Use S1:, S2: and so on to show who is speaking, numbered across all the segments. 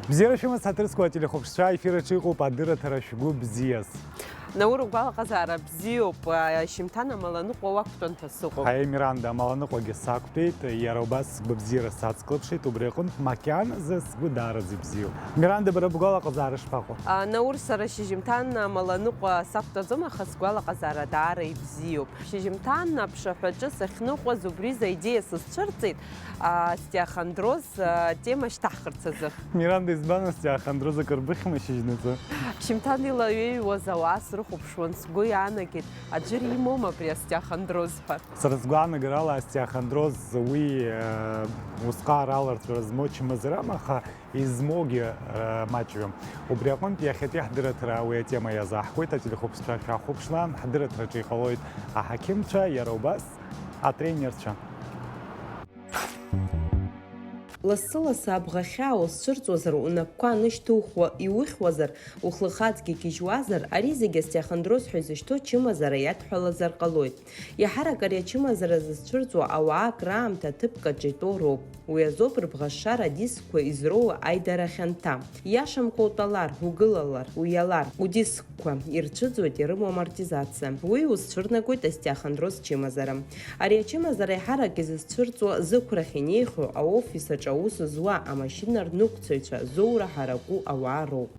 S1: Бзерашема сатырского телехопша эфира чику падыра тарашгу бзиас.
S2: Науру гвала казара бзиоп шимтана маланыҟәа уақәтәан ҳәа сыҟоуп.
S1: Ҳаи Миранда маланыҟәагьы сақәтәеит, иара убас сгәы бзиара сацклыԥшит, убри аҟнытә макьаназы сгәы даараӡа ибзиоуп. Миранда бара бгәалаҟазаара шԥаҟоу?
S2: Наур сара шьыжьымҭан маланыҟәа сақәтәаӡом, аха сгәалаҟазаара даара ибзиоуп. Шьыжьымҭан аԥшаҳәаҿы сахьныҟәаз убри заидеиа сызцәырҵит остеохондроз тема шьҭаҳхырц азы.
S1: Миранда избан остеохондроз акырбыхьма шьыжьнаҵы?
S2: Шьымҭан илаҩеиуаз ауаа срыхәаԥшуан, сгәы иаанагеит аӡәыр имоума абри остеохондроз ҳәа.
S1: Сара сгәаанагарала остеохондроз уи усҟар аларҭәра змоу чмазарам, аха измоугьы маҷҩым. Убри аҟнытә иахьатәи ҳдырраҭара уи атема иазааҳхәеит, ателехәаԥшцәа шәаҳхәаԥшла, ҳдырраҭараҿы иҟалоит аҳақьымцәа, иара убас атренерцәа.
S2: Лассы-лассы абӷахьаа узцәырҵуазар, унапқәа анышьҭухуа иухьуазар, ухлыхаҵгьы гьежьуазар, ари зегьы остеохондроз ҳәа изышьҭоу чымазара иадҳәалазар ҟалоит. Иаҳарак ари ачымазара зызцәырҵуа ауаа краамҭа ҭыԥкаҿы итәоу роуп. Уи азоуп рыбӷашшара адискқәа изроуа аидара хьанҭа. Иашамкәа утәалар, угылалар, уиалар, удискқәа ирцәыӡуеит, ирымоу амортизациа. Уи узцәырнагоит остеохондроз чымазара. Ари ачымазара иаҳарак изызцәырҵуа зықәрахь инеихьоу аофис аҿы аус зуа амашьына рныҟәцаҩцәа зоура ҳараку ауаа роуп.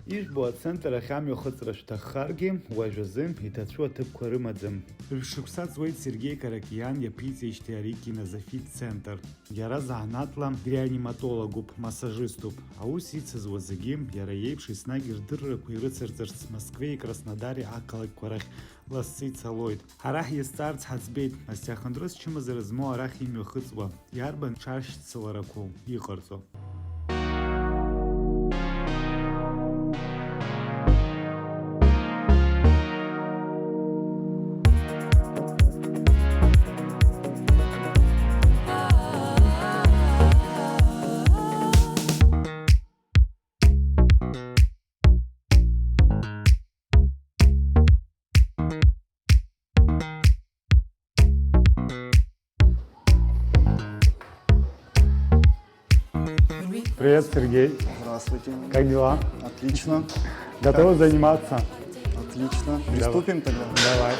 S1: Ижәбо ацентр ахь амҩахыҵра шәҭаххаргьы, уажәазы иҭацәу аҭыԥқәа рымаӡам. Ршықәса ҵуеит Сергеи Каракиан иаԥиҵеижьҭеи ари кинезофит-центр. Иара заҳнатла реаниматологуп, массажиступ. Аус ицызуа зегьы иара иеиԥш еснагь рдыррақәа ирыцырҵарц Москвеи Краснодари ақалақьқәа рахь лассы ицалоит. Ҳара ҳиазҵаарц ҳаӡбеит, остеохондроз чымазара змоу арахь имҩахыҵуа, иарбан ҽаршьцыларақәоу иҟарҵо. Привет, Сергей.
S3: Здравствуйте.
S1: Как дела?
S3: Отлично.
S1: Готовы заниматься?
S3: Отлично. Приступим тогда?
S1: Давай.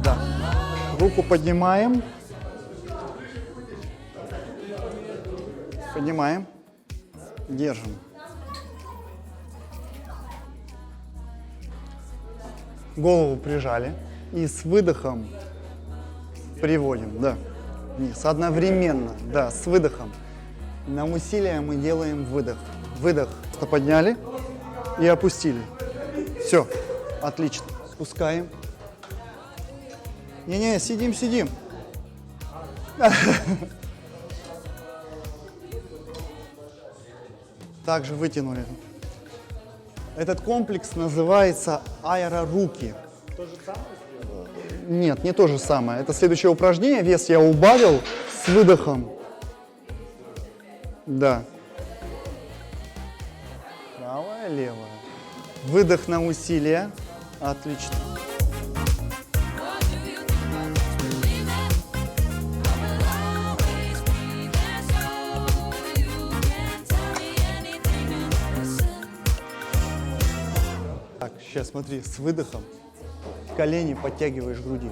S3: Да. Руку поднимаем. Поднимаем. Держим. Голову прижали. И с выдохом приводим. Да. Вниз. Одновременно. Да, с выдохом. На усилие мы делаем выдох. Выдох. Подняли и опустили. Все. Отлично. Спускаем. Не-не, сидим, сидим. Также вытянули. Этот комплекс называется аэроруки.
S1: То же самое?
S3: Нет, не то же самое. Это следующее упражнение. Вес я убавил с выдохом. Да. Правая, левая. Выдох на усилие. Отлично. Так, сейчас смотри, с выдохом колени подтягиваешь к груди.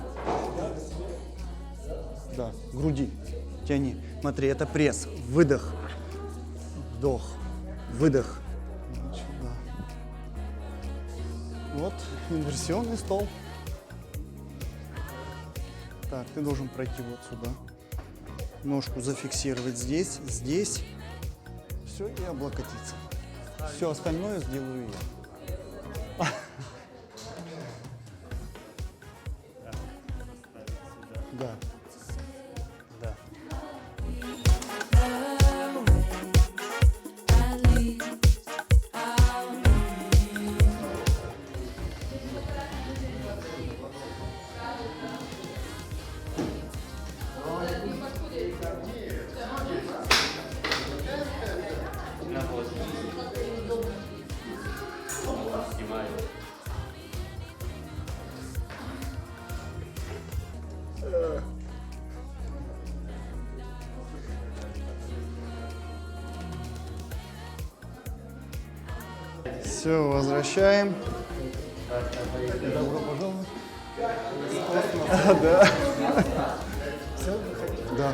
S3: Да, к груди. Тяни. Смотри, это пресс. Выдох. Вдох. Выдох. Да. Вот, инверсионный стол. Так, ты должен пройти вот сюда. Ножку зафиксировать здесь, здесь. Все, и облокотиться. Все остальное сделаю я. Да. Да. Все, возвращаем. Добро пожаловать. Да. Да.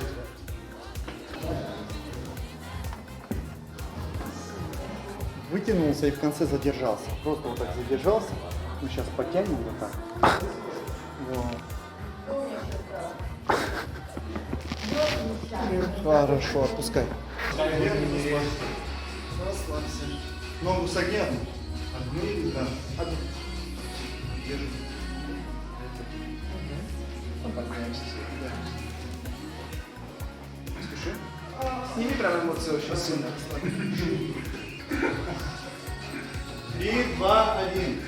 S3: Вытянулся и в конце задержался. Просто вот так задержался. Мы сейчас потянем вот так. Вот. Хорошо, отпускай. Расслабься. Ногу согни одну. Одну, да. Одну. Держи. Спеши. Сними прям эмоции очень сильно. 3, 2, 1.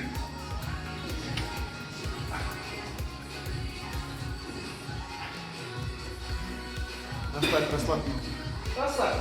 S3: Расслабь, расслабь. Расслабь.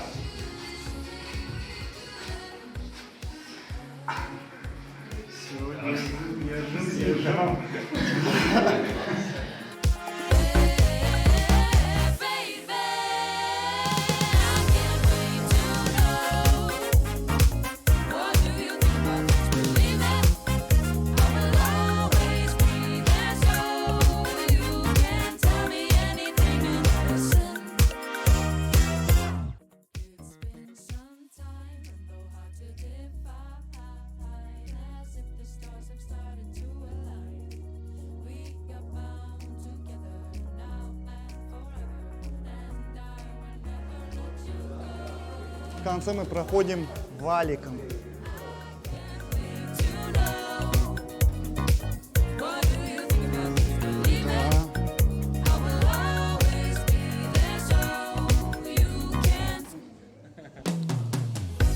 S3: В конце мы проходим валиком.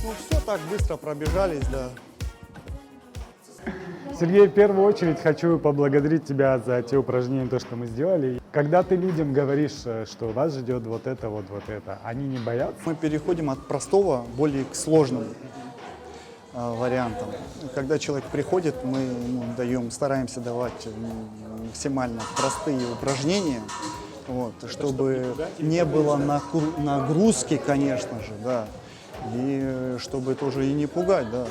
S3: Ну все, так быстро пробежались, да.
S1: Сергей, в первую очередь хочу поблагодарить тебя за те упражнения, то, что мы сделали. Когда ты людям говоришь, что вас ждет вот это, они не боятся?
S3: Мы переходим от простого более к сложным вариантам. Когда человек приходит, мы стараемся давать максимально простые упражнения, вот, чтобы не было нагрузки, конечно же, да. И чтобы тоже и не пугать, да,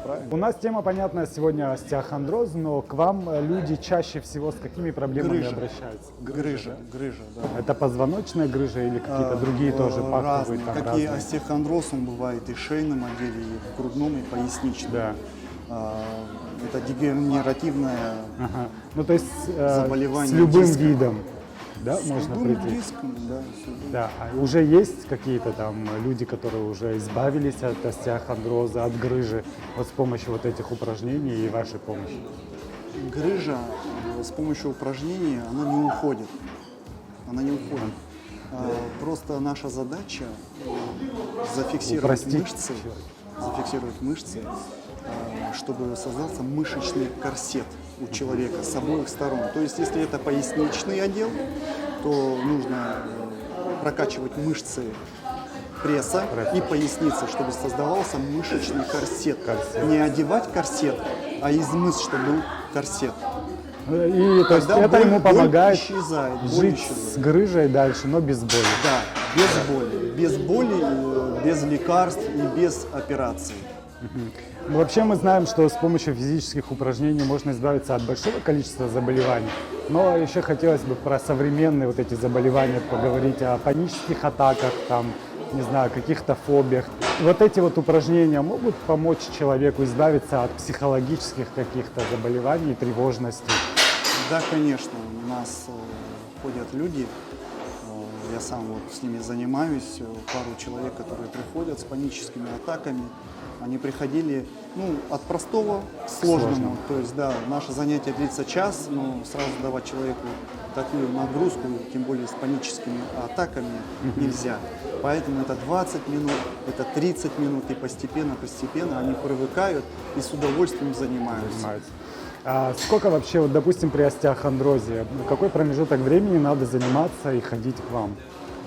S3: правильно.
S1: У нас тема, понятная сегодня остеохондроз, но к вам люди чаще всего с какими проблемами обращаются?
S3: Грыжа, да.
S1: Это позвоночная грыжа или какие-то другие тоже паховые?
S3: Разные.
S1: Там,
S3: какие
S1: разные?
S3: остеохондроз, он бывает и в шейном отделе, и в грудном, и поясничном.
S1: Да.
S3: Это дегенеративное
S1: Ну, то есть
S3: заболевание
S1: с любым
S3: диска.
S1: видом, да,
S3: С
S1: можно
S3: любым
S1: прийти?
S3: диском, да.
S1: Да, а уже есть какие-то там люди, которые уже избавились от остеохондроза, от грыжи, вот с помощью вот этих упражнений и вашей помощи?
S3: Грыжа с помощью упражнений, она не уходит. Она не уходит. Просто наша задача зафиксировать мышцы, чтобы создался мышечный корсет у человека с обоих сторон. То есть, если это поясничный отдел, то нужно прокачивать мышцы пресса и поясницы, чтобы создавался мышечный корсет. Не одевать корсет, а из мышц, чтобы был корсет.
S1: И то есть это ему помогает жить с грыжей дальше, но без боли.
S3: Да, без боли. Без боли, без лекарств и без операций.
S1: Ну, вообще мы знаем, что с помощью физических упражнений можно избавиться от большого количества заболеваний, но еще хотелось бы про современные вот эти заболевания поговорить, о панических атаках, там, не знаю, каких-то фобиях. Вот эти вот упражнения могут помочь человеку избавиться от психологических каких-то заболеваний и тревожности?
S3: Да, конечно. У нас ходят люди, я сам вот с ними занимаюсь, пару человек, которые приходят с паническими атаками. Они приходили от простого к сложному. То есть, да, наше занятие длится час, но сразу давать человеку такую нагрузку, тем более с паническими атаками, нельзя. Поэтому это 20 минут, это 30 минут, и постепенно они привыкают и с удовольствием занимаются.
S1: А сколько вообще, вот, допустим, при остеохондрозе, какой промежуток времени надо заниматься и ходить к вам?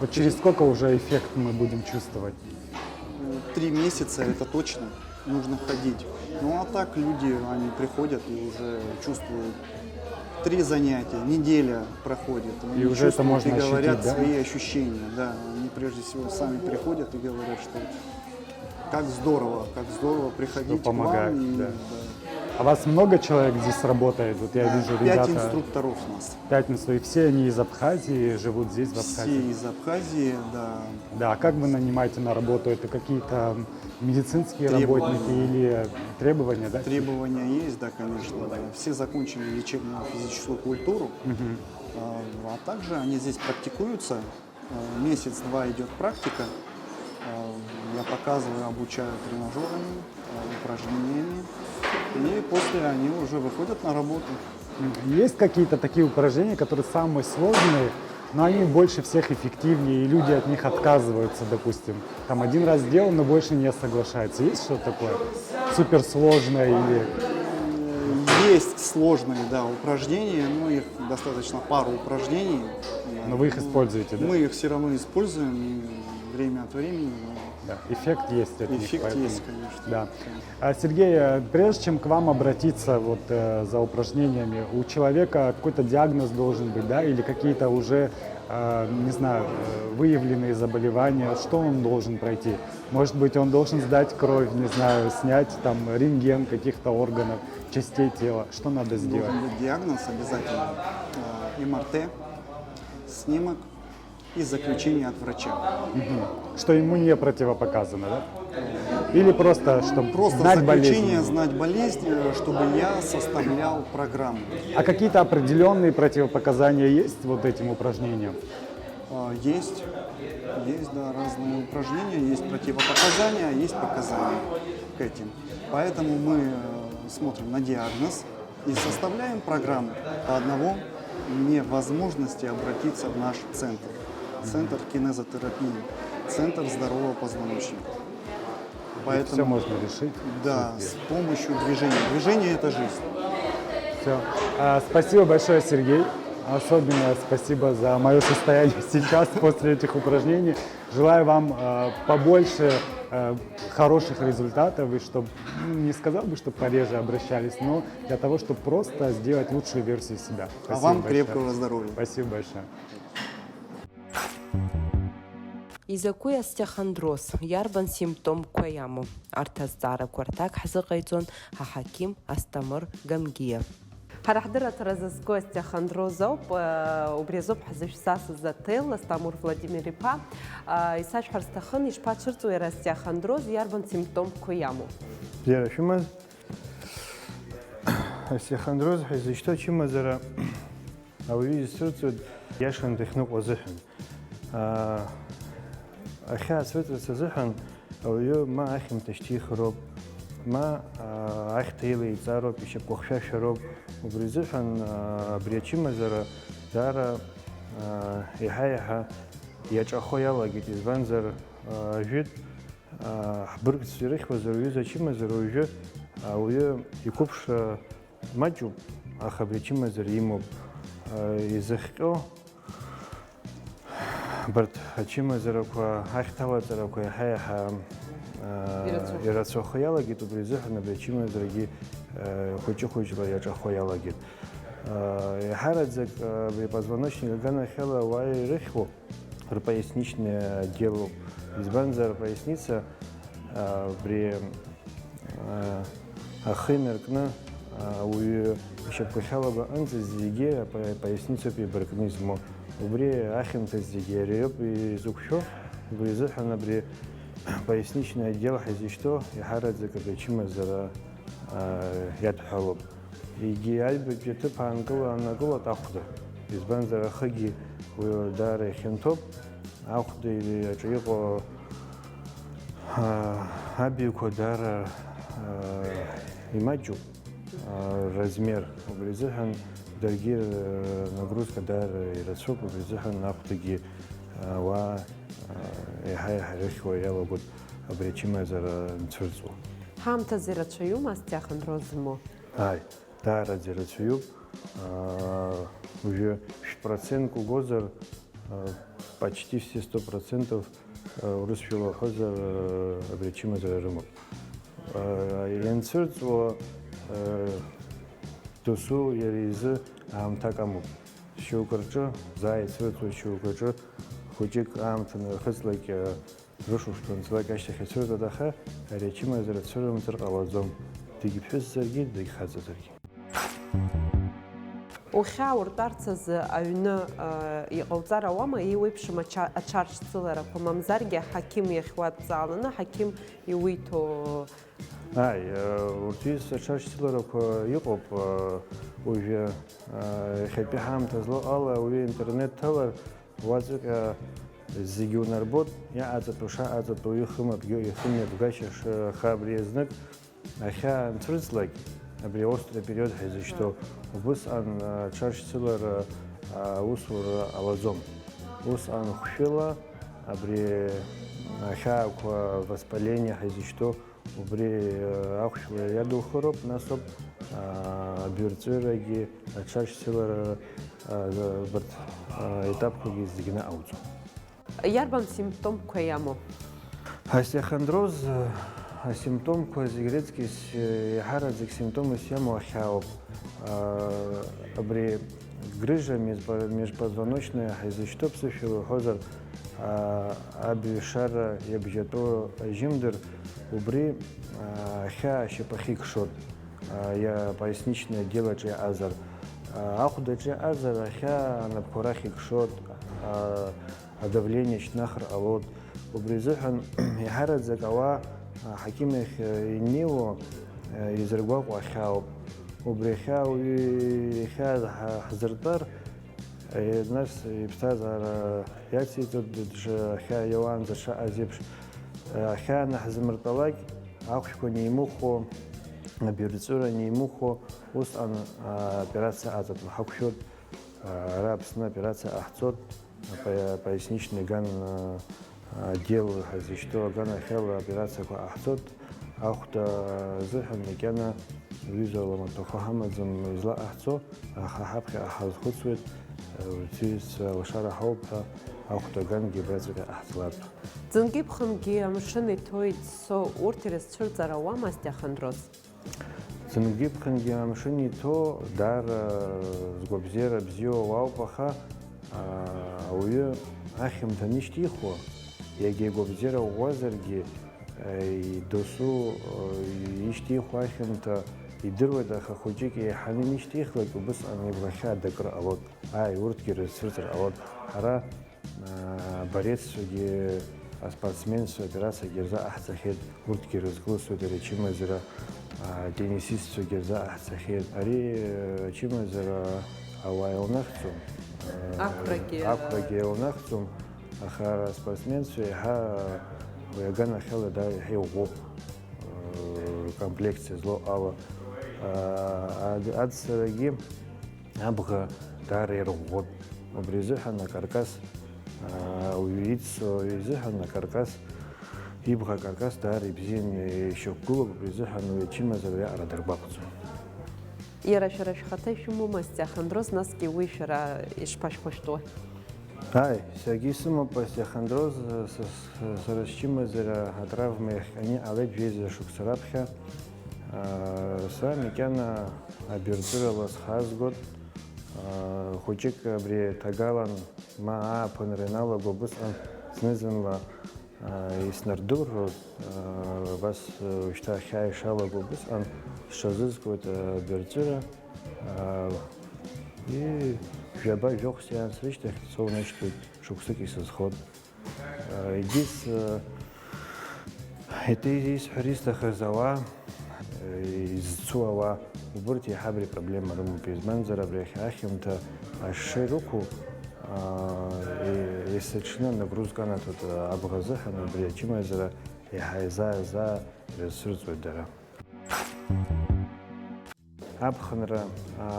S1: Вот через сколько уже эффект мы будем чувствовать?
S3: 3 месяца это точно. нужно ходить. Ну а так люди, они приходят и уже чувствуют 3 занятия, неделя проходит. Они
S1: И уже это
S3: чувствуют
S1: можно
S3: и говорят
S1: ощутить, да?
S3: свои ощущения. Да, они прежде всего сами приходят и говорят, что как здорово приходить
S1: помогает,
S3: к вам.
S1: да. А вас много человек здесь работает? Вот я вижу,
S3: 5
S1: ребята,
S3: инструкторов у нас.
S1: пятницу, и все они из Абхазии, живут здесь, в
S3: Все
S1: Абхазии.
S3: из Абхазии, да.
S1: Да, а как вы нанимаете на работу? Это какие-то медицинские
S3: Требования.
S1: работники или требования, да?
S3: Требования есть, да, конечно. Да. Все закончили лечебную физическую культуру, а также они здесь практикуются. Месяц-два идет практика. Я показываю, обучаю тренажерами, упражнениями. И после они уже выходят на работу.
S1: Есть какие-то такие упражнения, которые самые сложные, но они больше всех эффективнее, и люди от них отказываются, допустим. Там один раз сделал, но больше не соглашаются. Есть что-то такое суперсложное или...
S3: Есть сложные, да, упражнения, но их достаточно пару упражнений.
S1: Но вы их используете, да?
S3: Мы их все равно используем и время от времени.
S1: Да, эффект есть от них,
S3: Эффект
S1: поэтому-
S3: есть, конечно.
S1: Да. Сергей, прежде чем к вам обратиться вот, за упражнениями, у человека какой-то диагноз должен быть, да, или какие-то уже, не знаю, выявленные заболевания, что он должен пройти? Может быть, он должен сдать кровь, не знаю, снять там рентген каких-то органов, частей тела. Что надо сделать?
S3: Должен быть диагноз обязательно. МРТ, снимок и заключение от врача.
S1: Что ему не противопоказано, да? Или просто, чтобы
S3: Просто
S1: знать
S3: заключение,
S1: болезнь?
S3: знать болезнь, чтобы я составлял программу.
S1: А какие-то определенные противопоказания есть вот этим упражнениям?
S3: Есть, да, разные упражнения, есть противопоказания, есть показания к этим. Поэтому мы смотрим на диагноз и составляем программу. По одному невозможности обратиться в наш центр. Центр кинезотерапии, центр здорового позвоночника.
S1: Все можно решить.
S3: Да, с помощью движения. Движение – это жизнь.
S1: Все. Спасибо большое, Сергей. Особенно спасибо за мое состояние сейчас после этих упражнений. Желаю вам побольше хороших результатов, и чтобы, не сказал бы, чтобы пореже обращались, но для того, чтобы просто сделать лучшую версию себя.
S3: А
S1: Спасибо
S3: вам
S1: большое.
S3: крепкого здоровья.
S1: Спасибо большое.
S2: Изакәи остеохондроз, иарбан симптомқәа иамоу? Арҭ азҵаарақәа рҭак ҳзыҟаиҵон аҳақьым Астамыр Гамгиа. Ҳара ҳдырраҭара зызку остеохондроз ауп, убри азоуп ҳзышәсасыз аҭел Астамыр Владимир-иԥа. Исашәҳәар сҭахын, ишԥацәырҵуеи иара остеохондроз, иарбан симптомқәа иамоу?
S4: Бзиара шәымаз, остеохондроз ҳәа чымазара ауаҩы изцәырҵуа иашан дахьныҟәо азыҳәан. Ахьаа цәырҵырц азыҳәан ауаҩы ма ахьымта шьҭихыроуп, ма ахьҭа илеиҵароуп, ишьапқәа хьшәашәароуп. Убри азыҳәан абри ачымазара даара иаҳа-иаҳа иаҿахо иалагеит, избанзар ажәытә ҳбыргцәа ирыхьуазар уҩыза ачымазара уажәы ауаҩы иқәыԥшра маҷуп, аха абри ачымазара имоуп. Изыхҟьо Барт ачымазарақәа, ахьҭалаҵарақәа иаҳа-иаҳа ирацәахо иалагеит, убри азыҳәан абри ачымазарагьы хәыҷы-хәыҷла иаҿахо иалагеит. Иаҳараӡак абри апозвоночник аганахьала ауаа ирыхьуа рпоясничный отделоуп. Избанзар апоясница абри ахы инаркны ауаҩы ишьапқәахьала аҟынӡа зегьы апоясницоуп еибаркны измоу. Убри ахьымҭа зегьы иариоуп изықәшәо, убри азыҳәан абри поясничный отдел ҳазишьҭоу иаҳараӡак абри ачымазара иадҳәалоуп. Егьи аҩбатәи аҭыԥ аанкылоит ахәда. Избанзар ахыгьы даара ихьанҭоуп, ахәда аҿы иҟоу абаҩқәа даара имаҷуп размер. Убри азыҳәан даргьы нагрузка даара ирацәоуп, убри азыҳәан ахәдагьы ауаа иаҳа-иаҳа ирыхьуа иалагоит абри ачымазара мцәырҵуа.
S2: Ҳаамҭазы ирацәаҩума остеохондроз змоу?
S4: Ааи, даараӡа ирацәаҩуп. Уже 5% угозар, почти все 100% урысшәала уҳәозар абри ачымазара рымоуп. ианцәырҵуа досу иара изы аамҭак амоуп. Шьоук рҿы заа ицәырҵуеит, шьоук рҿы хәыҷык аамҭа нархыҵлак рышықәсқәа анҵлак ашьҭахь ицәырҵуеит, аха ари ачымазара цәырымҵыр ҟалаӡом, дегьԥҳәысзаргьы, дегьхаҵазаргьы.
S2: Ухьаауртәарц азы аҩны иҟауҵар ауама еиуеиԥшым аҽаршьцыларақәа, мамзаргьы ҳақьым иахьуадҵааланы ҳақьым иуиҭо?
S4: Урҭ аҽаршьцыларақәа иҟоуп. Уажәы иахьатәи ҳаамҭа злоу ала уаҩы интернет ҭалар, уаҵәҟьа зегьы унарбот, иааҵатәу шааҵатәу ихымҩаԥгашьа аха абри азнык ахьаа анцәырҵлак, абри аостра период ҳазышьҭоу, убысҟан аҽаршьцылара аусура ҟалаӡом. Усҟан хәшәыла абри ахьаақәа воспаление ҳазышьҭоу, убри ахәшәла иадухыроуп, нас ауп абирҵәырагьы аҽаршьцылара барҭ етапқәагьы зегьы наҟауҵо.
S2: Иарбан симптомқәа иамоу?
S4: Остеохондроз асимптомқәа зегь рыҵкьыс иаҳараӡак симптомас иамоу ахьаауп. Абри грыжа межпозвоночная ҳазышьҭоу ԥсышәала уҳәозар, абҩашара иабжьатәу ажьымдыр, убри ахьаа ашьапахьы икшот, поясничное отделаҿы иаҟазар. Ахәдаҿы иаҟазар, ахьаа анапқәа рахь икшот, адавление шьҭнахыр ҟалот. Убри азыҳәан иаҳараӡак ауаа аҳақьым иахь инеиуа изыргәаҟуа ахьаауп. Убри ахьаа ҳзыртәар, нас иԥсҭазаара иациҵоит ахьаа иауаанӡа шаҟаз еиԥш. Ахьаа наҳзымыртәалак, ахәшәқәа неимыхәо, абирҵәыра неимыхәо, усҟан операциа аҵатәла ҳақәшәот. Ара Аԥсны операциа ҟаҳҵот, поясничный ган отдел ҳазышьҭоу аган ахьала операциақәа ҟаҳҵот. Ахәда азыҳәан макьана ҩыза ламаҭәақәа ҳамаӡам излаҟаҳҵо, аха ҳаԥхьаҟа ҳазхәыцуеит, лашара ҳауп ҳәа ахәда агангьы абраҵәҟьа ҟаҳҵалартә.
S2: Ӡынгьы ԥхынгьы амшын иҭоу иццо, урҭ ирызцәырҵыр ауама остеохондроз?
S4: Ӡынгьы ԥхынгьы амшын иҭоу даара згәабзиара бзиоу ауп, аха ауаҩы ахьымҭа анишьҭихуа, егьа игәабзиара ӷәӷәазаргьы, досу ишьҭихуа ахьымҭа идыруеит, аха хәыҷык еиҳаны инишьҭихлак, убысҟан ибӷахьаа дакыр ҟалот. Урҭгьы рызцәырҵыр ҟалот. Ҳара абореццәагьы, аспортсменцәа операциагьы рзаҟаҳҵахьеит, урҭгьы рызкылсуеит, ари ачымазара, атеннисистцәагьы рзаҟаҳҵахьеит. Ари ачымазара ауаа илнахӡом, ақәрагьы илнахӡом, аха аспортсменцәа иаҳа уи аган ахьала иаҳа иӷәӷәоуп, ркомплекциа злоу ала. Аӡсарагьы абӷа даара ирӷәӷәоит. Убри азыҳәан акаркас, ауаҩы иццо изыҳәан акаркас, ибӷа акаркас даара ибзианы ишьақәгылоуп, убри азыҳәан уи ачымазара иаҟара даргәаҟӡом.
S2: Иара шәара шәхаҭа ишәымоума остеохондроз, насгьы уи шәара ишԥашәхәышәтәуа?
S4: Саргьы исымоуп остеохондроз, сара счымазара атравма иахҟьаны иҟалеит жәеиза шықәса раԥхьа. Са макьана абирҵәырала схазгот, хәыҷык абри ҭагалан ма ааԥынра иналаго убысҟан зны-зынла иснардырроит, абас шьҭа ахьаа ишалаго убысҟан сҽазызкуеит абирҵәыра, жәаба жәохә сеанс рышьҭахь соунашьҭуеит, шықәсык исызхот. Исҳәар исҭахыз ауаа, изцу ауаа, убырҭ иаҳа абри апроблема рымоуп. Избанзар абри ахьымҭа ашша ирықәу, есыҽны нагрузка анаҭоит абӷа азыҳәан, абри ачымазара иаҳа изаа ирызцәырҵуеит дара. Аԥхынра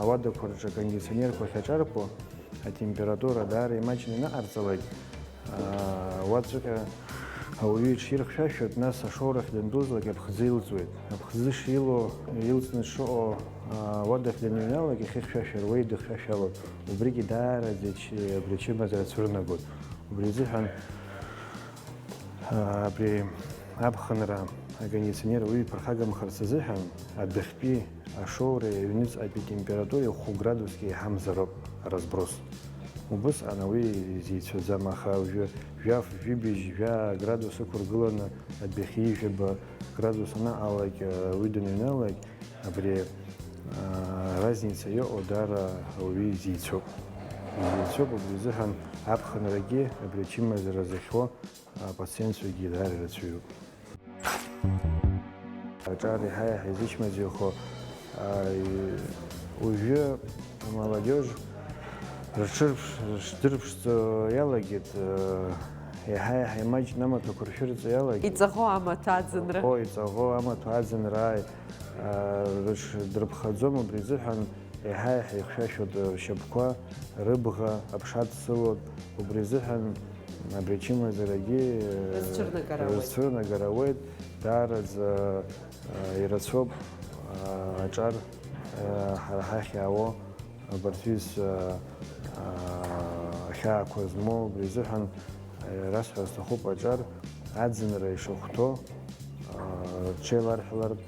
S4: ауадақәа рҿы акондиционерқәа ахьаҿаркуа, атемпература даара имаҷны инаҟарҵалак, уаҵәҟьа ауаҩы иҽирхьшәашәоит, нас ашоурахь дандәылҵлак аԥхӡы илҵуеит. Аԥхӡы илҵны дшыҟоу ауадахь даныҩналак ихы хьшәашәар, уи дыхьшәашәалоит. Убригьы даараӡа абри ачымазара цәырнагоит. Убри азыҳәан абри аԥхынра акондиционер уи ԥырхагамхарц азыҳәан адәахьтәи ашоура иаҩныҵҟатәи температура 5 градусгьы иҳамзароуп разброс. Убысҟан уи зицәаӡам, аха жәабжь 2 градус ықәыргыланы адәахьы жәаба градус анаҟалак уи даныҩналак, абри разница иҟоу даара уи зицәоуп. Зицәоуп, убри азыҳәан аԥхынрагьы абри ачымазара зыхьуа апациентцәагьы даара ирацәаҩуп. Аҿар иаҳа-иаҳа изычмазаҩхо уажәы амаладиож рҽырԥшӡо иалагеит, иаҳа-иаҳа имаҷны амаҭәақәа ршәырҵо иалагеит.
S2: Иҵаӷоу амаҭәа аӡынра.
S4: Иҵаӷоу амаҭәа аӡынра дрыԥхаӡом, убри азыҳәан иаҳа-иаҳа ихьшәашәоит ршьапқәа, рыбӷа, аԥша дсылоит, убри азыҳәан абри ачымазарагьы
S2: рызцәырнагара ауеит.
S4: даараӡа ирацәоуп аҿар ҳара ҳахь иаауа абарҭ ҩызцәа ахьаақәа змоу, убри азыҳәан расҳәар сҭахуп аҿар аӡынра ишахәҭоу рҽеиларҳәалартә,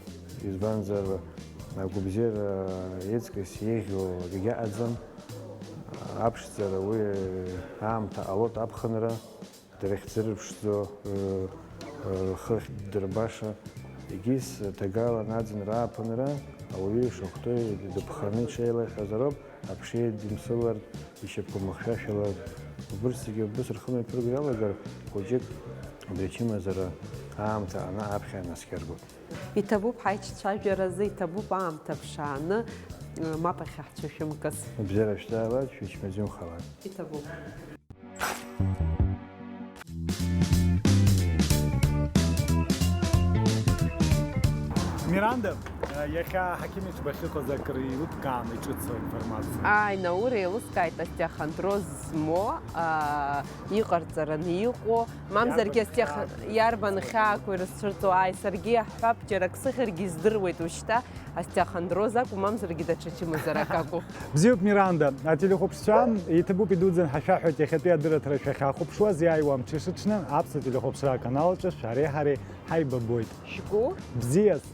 S4: избанзар агәабзиара иеҵкыс еиӷьу акгьаҟаӡам. Аԥшӡара уи аамҭа ҟалоит аԥхынра, дрыхьӡырԥшӡо, рхы дырбаша, егьыс ҭагалан аӡынра ааԥынра ауаҩы ишахәҭоу дыԥханы иҽеилаҳәазароуп, аԥшеи димсылартә, ишьапқәа мыхьшәашәалартә, убырҭ зегьы убыс рхы мҩаԥырго иалагар, хәыҷык убри ачымазара аамҭа ҟаны аԥхьа инаскьаргоит.
S2: Иҭабуп ҳаиҿцәажәаразы, иҭабуп аамҭа ԥшааны, мап ахьа ҳцәышәымкыз.
S4: Бзиара шәҭаалат, шәычмазаҩхалат.
S2: Иҭабуп.
S1: Миранда, иахьа ҳақьымеиԥш бахьыҟаз акыр еилыбкааны иҿыцу информациа.
S2: Ааи, Наур еилыскааит остеохондроз змо, иҟарҵараны иҟоу, мамзаргьы иарбан хьаақәа ирызцәырҵуа, ааи, саргьы аҳҳәап, џьарак сыхьыргьы издыруеит уажәшьҭа остеохондроз акәу, мамзаргьы даҽа чымазарак акәу.
S1: Бзиоуп, Миранда, ателехәаԥшцәа иҭабуп идуӡӡан ҳашәаҳәоит иахьатәи адырраҭара шәахьаахәаԥшуаз, иааиуа амҽ ишыҽны аԥсуа телехәаԥшра аканал аҿы шәареи ҳареи ҳаибабоит.
S2: Шәгәы?
S1: Бзиаз!